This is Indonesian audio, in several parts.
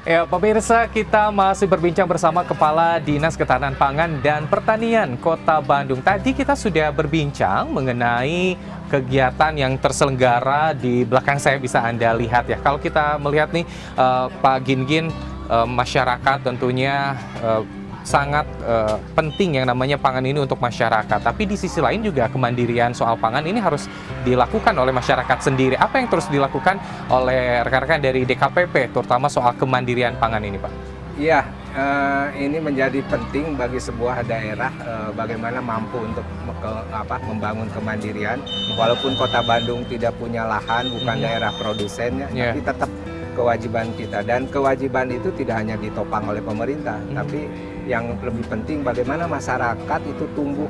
Ya, pemirsa, kita masih berbincang bersama Kepala Dinas Ketahanan Pangan dan Pertanian Kota Bandung. Tadi kita sudah berbincang mengenai kegiatan yang terselenggara di belakang saya, bisa Anda lihat ya. Kalau kita melihat nih, Pak Gingin, masyarakat tentunya sangat penting yang namanya pangan ini untuk masyarakat. Tapi di sisi lain juga kemandirian soal pangan ini harus dilakukan oleh masyarakat sendiri. Apa yang terus dilakukan oleh rekan-rekan dari DKPP, terutama soal kemandirian pangan ini, Pak? Iya, ini menjadi penting bagi sebuah daerah bagaimana mampu untuk membangun kemandirian. Walaupun Kota Bandung tidak punya lahan, bukan daerah produsennya, tapi tetap kewajiban kita. Dan kewajiban itu tidak hanya ditopang oleh pemerintah, tapi yang lebih penting bagaimana masyarakat itu tumbuh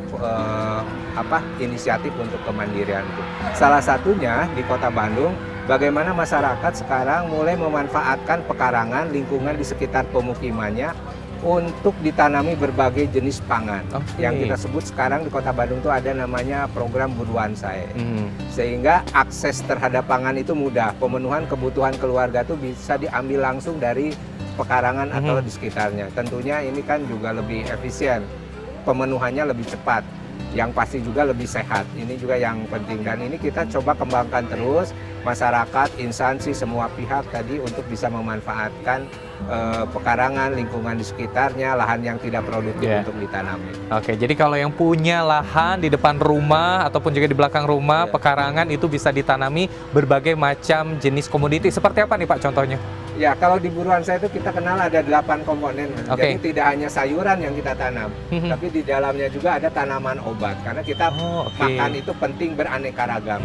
inisiatif untuk kemandirian itu. Salah satunya di Kota Bandung, bagaimana masyarakat sekarang mulai memanfaatkan pekarangan lingkungan di sekitar pemukimannya untuk ditanami berbagai jenis pangan. Yang kita sebut sekarang di Kota Bandung itu ada namanya program Buruan Saya. Sehingga akses terhadap pangan itu mudah. Pemenuhan kebutuhan keluarga itu bisa diambil langsung dari pekarangan atau di sekitarnya. Tentunya ini kan juga lebih efisien, pemenuhannya lebih cepat, yang pasti juga lebih sehat. Ini juga yang penting, dan ini kita coba kembangkan terus, masyarakat, instansi, semua pihak tadi untuk bisa memanfaatkan pekarangan, lingkungan di sekitarnya, lahan yang tidak produktif untuk ditanami. Oke, jadi kalau yang punya lahan di depan rumah ataupun juga di belakang rumah, pekarangan itu bisa ditanami berbagai macam jenis komoditi. Seperti apa nih Pak contohnya? Ya, kalau di Buruan Saya itu kita kenal ada 8 komponen. Jadi tidak hanya sayuran yang kita tanam, tapi di dalamnya juga ada tanaman obat. Karena kita makan itu penting beraneka ragam.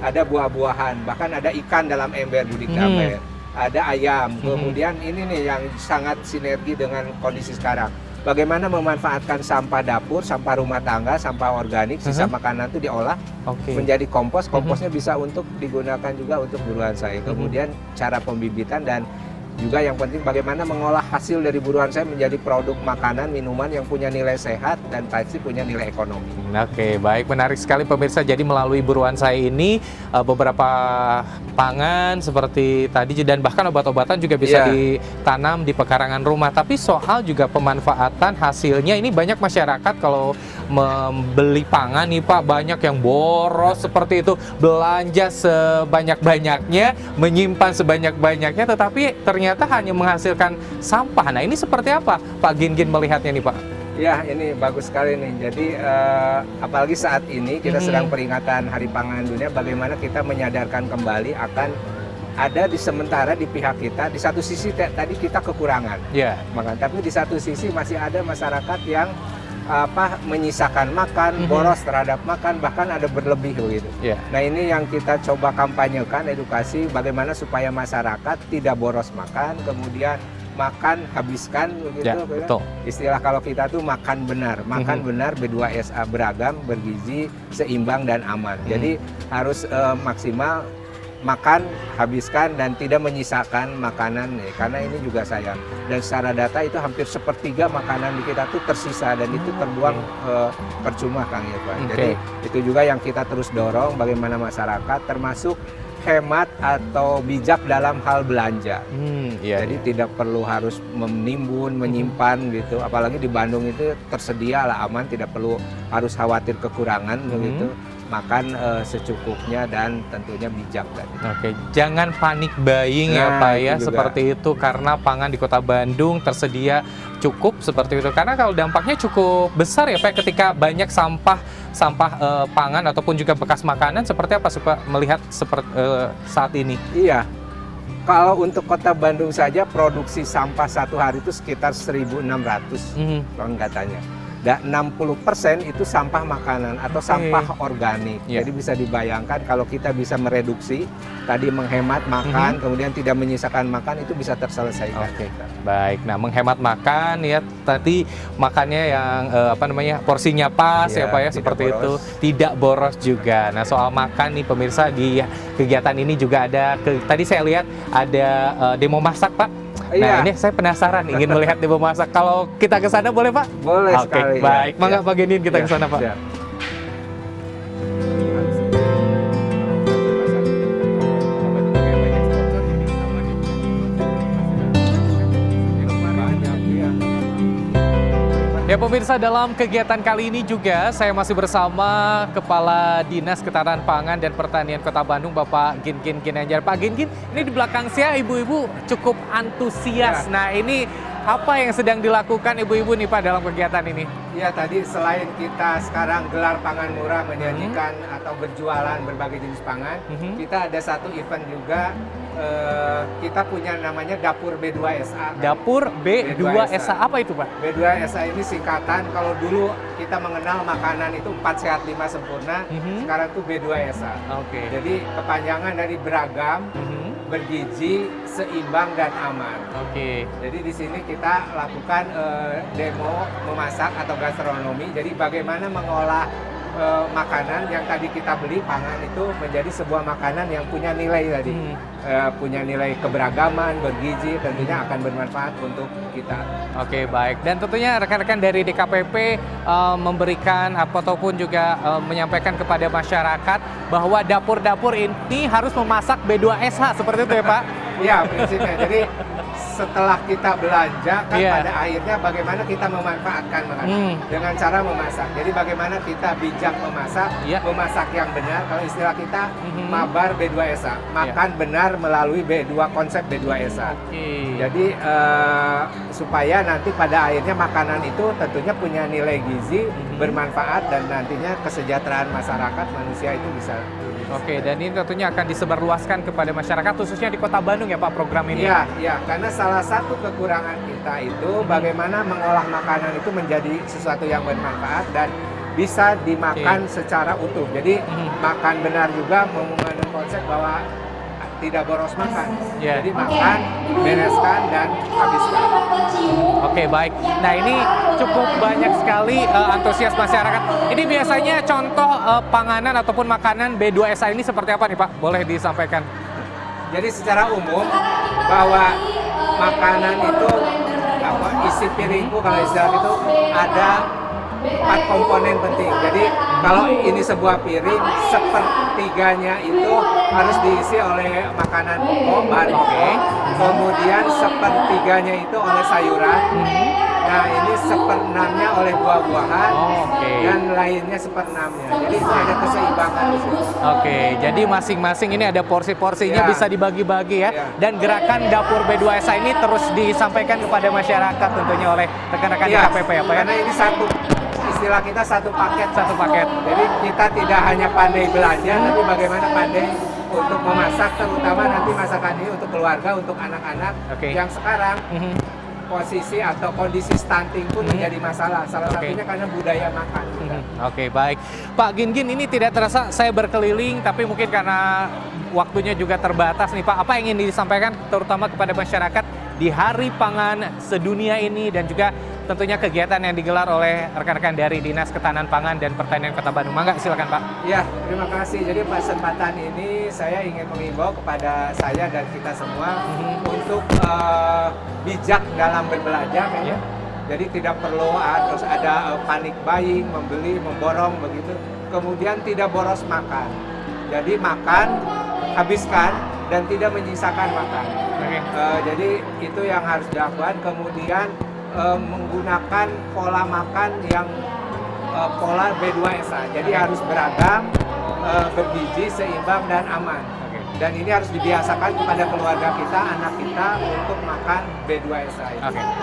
Ada buah-buahan, bahkan ada ikan dalam ember budik damai. Ada ayam, kemudian ini nih yang sangat sinergi dengan kondisi sekarang. Bagaimana memanfaatkan sampah dapur, sampah rumah tangga, sampah organik, sisa makanan itu diolah menjadi kompos. Komposnya bisa untuk digunakan juga untuk Buruan Saya. Kemudian cara pembibitan, dan juga yang penting bagaimana mengolah hasil dari Buruan Saya menjadi produk makanan, minuman yang punya nilai sehat dan pasti punya nilai ekonomi. Oke, baik, menarik sekali pemirsa. Jadi melalui Buruan Saya ini beberapa pangan seperti tadi dan bahkan obat-obatan juga bisa ditanam di pekarangan rumah. Tapi soal juga pemanfaatan hasilnya, ini banyak masyarakat kalau membeli pangan nih Pak, banyak yang boros seperti itu, belanja sebanyak-banyaknya, menyimpan sebanyak-banyaknya, tetapi ternyata hanya menghasilkan sampah. Nah, ini seperti apa Pak Gingin melihatnya nih Pak? Ya, ini bagus sekali nih. Jadi apalagi saat ini kita sedang peringatan Hari Pangan Dunia, bagaimana kita menyadarkan kembali akan ada di sementara di pihak kita, di satu sisi tadi kita kekurangan, tapi di satu sisi masih ada masyarakat yang menyisakan makan, boros terhadap makan, bahkan ada berlebih begitu. Nah, ini yang kita coba kampanyekan, edukasi bagaimana supaya masyarakat tidak boros makan, kemudian makan habiskan begitu. Betul. Istilah kalau kita tuh makan benar, benar B2SA, beragam, bergizi, seimbang dan aman. Jadi harus maksimal makan, habiskan, dan tidak menyisakan makanan, karena ini juga sayang. Dan secara data itu hampir sepertiga makanan di kita tuh tersisa, dan itu terbuang percuma, Kang Irfan. Jadi itu juga yang kita terus dorong, bagaimana masyarakat termasuk hemat atau bijak dalam hal belanja. Jadi tidak perlu harus menimbun, menyimpan gitu. Apalagi di Bandung itu tersedia lah, aman, tidak perlu harus khawatir kekurangan begitu. Makan secukupnya dan tentunya bijak tadi. Oke, jangan panik buying ya Pak ya, seperti itu, karena pangan di Kota Bandung tersedia cukup seperti itu. Karena kalau dampaknya cukup besar ya Pak, ketika banyak sampah pangan ataupun juga bekas makanan, seperti apa Pak melihat seperti saat ini? Iya. Kalau untuk Kota Bandung saja produksi sampah satu hari itu sekitar 1.600 ton katanya. Dan 60% itu sampah makanan atau sampah organik. Jadi bisa dibayangkan kalau kita bisa mereduksi, tadi menghemat makan, kemudian tidak menyisakan makan, itu bisa terselesaikan. Baik, nah menghemat makan ya, tadi makannya yang porsinya pas ya Pak ya, seperti itu, tidak boros juga. Nah, soal makan nih pemirsa, di kegiatan ini juga ada, tadi saya lihat ada demo masak Pak. Nah, ini saya penasaran ingin melihat demo masak. Kalau kita ke sana boleh Pak? Boleh sekali. Baik, mangga Pak Gingin kita ke sana Pak. Ya pemirsa, dalam kegiatan kali ini juga saya masih bersama Kepala Dinas Ketahanan Pangan dan Pertanian Kota Bandung, Bapak Gingin Ginanjar. Pak Gingin, ini di belakang saya ibu-ibu cukup antusias. Ya. Nah ini apa yang sedang dilakukan ibu-ibu nih Pak dalam kegiatan ini? Ya, tadi selain kita sekarang gelar pangan murah menyajikan atau berjualan berbagai jenis pangan, kita ada satu event juga. Kita punya namanya Dapur B2SA. Dapur B2SA, apa itu Pak? B2SA ini singkatan, kalau dulu kita mengenal makanan itu 4 sehat 5 sempurna, sekarang tuh B2SA. Oke. Jadi kepanjangan dari beragam, bergizi, seimbang, dan aman. Oke. Jadi di sini kita lakukan demo memasak atau gastronomi. Jadi bagaimana mengolah makanan yang tadi kita beli, pangan itu menjadi sebuah makanan yang punya nilai tadi. Punya nilai keberagaman, bergizi, tentunya akan bermanfaat untuk kita. Oke, baik. Dan tentunya rekan-rekan dari DKPP memberikan ataupun juga menyampaikan kepada masyarakat bahwa dapur-dapur ini harus memasak B2SH, seperti itu ya Pak? Iya, prinsipnya. Jadi setelah kita belanja kan pada akhirnya bagaimana kita memanfaatkan makanan dengan cara memasak. Jadi bagaimana kita bijak memasak, memasak yang benar. Kalau istilah kita mabar B2SA, makan benar melalui B2 konsep B2SA. Jadi supaya nanti pada akhirnya makanan itu tentunya punya nilai gizi, bermanfaat, dan nantinya kesejahteraan masyarakat manusia itu bisa. Oke, dan ini tentunya akan disebarluaskan kepada masyarakat khususnya di Kota Bandung ya Pak program ini? Iya, karena salah satu kekurangan kita itu bagaimana mengolah makanan itu menjadi sesuatu yang bermanfaat dan bisa dimakan secara utuh. Jadi makan benar juga mengandung konsep bahwa tidak boros makan. Jadi makan, bereskan, dan habiskan. Oke, baik. Nah ini cukup banyak sekali antusias masyarakat. Ini biasanya contoh panganan ataupun makanan B2SA ini seperti apa nih Pak? Boleh disampaikan? Jadi secara umum bahwa makanan itu isi piringku kalau istilah itu ada 4 komponen penting. Jadi kalau ini sebuah piring, sepertiganya itu harus diisi oleh makanan pokok, bahan pokok. Kemudian sepertiganya itu oleh sayuran. Nah ini 1/6-nya oleh buah-buahan, dan lainnya 1/6-nya. Jadi itu ada keseimbangan di situ. Oke, jadi masing-masing ini ada porsi-porsinya bisa dibagi-bagi ya. Dan gerakan Dapur B2SA ini terus disampaikan kepada masyarakat tentunya oleh rekan-rekan DKPP ya Pak ya? Karena ini istilah kita satu paket. Jadi kita tidak hanya pandai belanja, tapi bagaimana pandai untuk memasak, terutama nanti masakan ini untuk keluarga, untuk anak-anak yang sekarang posisi atau kondisi stunting pun menjadi masalah. Salah satunya karena budaya makan. Oke, baik. Pak Gingin, ini tidak terasa saya berkeliling, tapi mungkin karena waktunya juga terbatas nih Pak. Apa yang ingin disampaikan terutama kepada masyarakat di Hari Pangan Sedunia ini dan juga tentunya kegiatan yang digelar oleh rekan-rekan dari Dinas Ketahanan Pangan dan Pertanian Kota Bandung. Mangga, silakan Pak. Ya, terima kasih. Jadi kesempatan ini saya ingin mengimbau kepada saya dan kita semua untuk bijak dalam berbelanja. Jadi tidak perlu harus ada panic buying, membeli, memborong begitu. Kemudian tidak boros makan. Jadi makan, habiskan, dan tidak menyisakan makan. Jadi itu yang harus dilakukan. Kemudian menggunakan pola makan yang pola B2SA. Jadi harus beragam, bergizi, seimbang, dan aman. Dan ini harus dibiasakan kepada keluarga kita, anak kita untuk makan B2SA.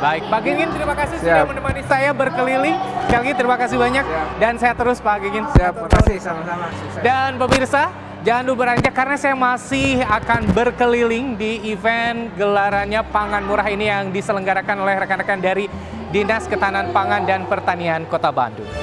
Baik, Pak Gingin, terima kasih sudah menemani saya berkeliling. Sekali lagi terima kasih banyak dan sehat terus Pak Gingin. Terima kasih, sama-sama. Dan pemirsa, jangan lupa beranjak karena saya masih akan berkeliling di event gelarannya Pangan Murah ini yang diselenggarakan oleh rekan-rekan dari Dinas Ketahanan Pangan dan Pertanian Kota Bandung.